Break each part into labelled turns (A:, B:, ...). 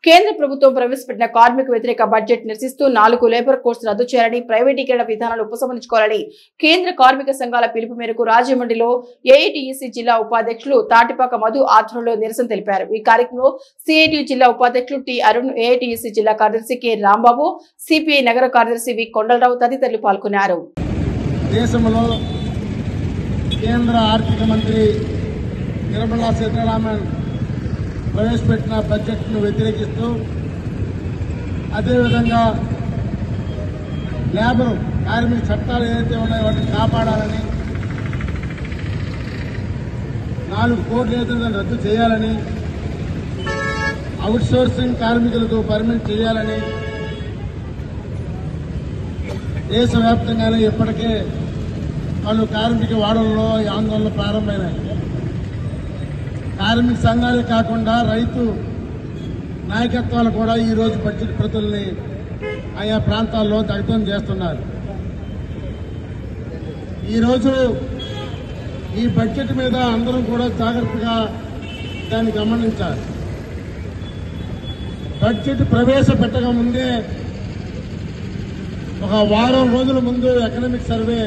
A: కేంద్ర ప్రభుత్వం ప్రవేశపెట్టిన కార్మిక వ్యతిరేక బడ్జెట్ నిరసిస్తూ 4 లేబర్ కోడ్స్ రద్దు చేయాలని, ప్రైవేటీకరణ విధానాలు ఉపసంహరించుకోవాలని కేంద్ర కార్మిక సంఘాల పిలుపు మేరకు రాజమండ్రిలో ఏఐటీయూసీ జిల్లా ఉపాధ్యక్షులు తాటిపాక మధు ఆధ్వర్యంలో నిరసన తెలిపారు. ఈ కార్యక్రమంలో సిఐటియు జిల్లా ఉపాధ్యక్షులు టి అరుణ్, ఏఐటీయూసీ జిల్లా కార్యదర్శి కె రాంబాబు, సిపిఐ నగర కార్యదర్శి వి కొండలరావు తదితరులు పాల్గొన్నారు.
B: దేశంలో కేంద్ర ఆర్థిక మంత్రి నిర్మలా సీతారామన్ ప్రవేశపెట్టిన బడ్జెట్ను వ్యతిరేకిస్తూ, అదేవిధంగా లేబర్ కార్మిక చట్టాలు ఏదైతే ఉన్నాయో వాటిని కాపాడాలని, 4 కోట్ల ఏదైనా రద్దు చేయాలని, అవుట్సోర్సింగ్ కార్మికులకు పర్మిట్ చేయాలని దేశవ్యాప్తంగానే ఇప్పటికే పలు కార్మిక వాడల్లో ఈ ఆందోళనలు ప్రారంభమైనాయి. కార్మిక సంఘాలే కాకుండా రైతు నాయకత్వాలు కూడా ఈరోజు బడ్జెట్ ప్రతుల్ని ఆయా ప్రాంతాల్లో దగ్ధం చేస్తున్నారు. ఈరోజు ఈ బడ్జెట్ మీద అందరం కూడా జాగ్రత్తగా దాన్ని గమనించాలి. బడ్జెట్ ప్రవేశపెట్టక ముందే ఒక వారం రోజుల ముందు ఎకనామిక్ సర్వే,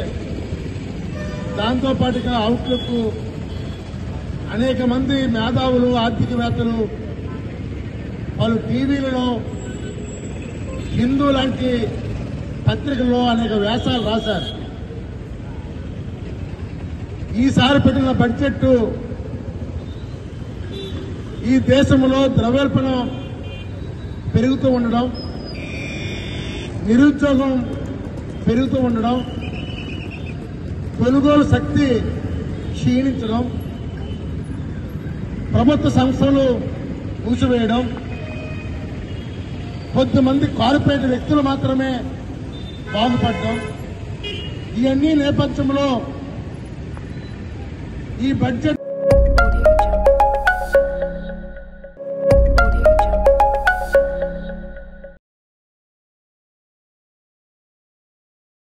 B: దాంతోపాటుగా అవుట్లుక్, అనేక మంది మేధావులు, ఆర్థికవేత్తలు పలు టీవీలలో, హిందూ లాంటి పత్రికల్లో అనేక వ్యాసాలు రాశారు. ఈసారి పెట్టిన బడ్జెట్ ఈ దేశంలో ద్రవ్యోల్బణం పెరుగుతూ ఉండడం, నిరుద్యోగం పెరుగుతూ ఉండడం, కొనుగోలు శక్తి క్షీణించడం, ప్రభుత్వ సంస్థలు మూసివేయడం, కొద్దిమంది కార్పొరేట్ వ్యక్తులు మాత్రమే బాగుపడడం, ఇవన్నీ నేపథ్యంలో ఈ బడ్జెట్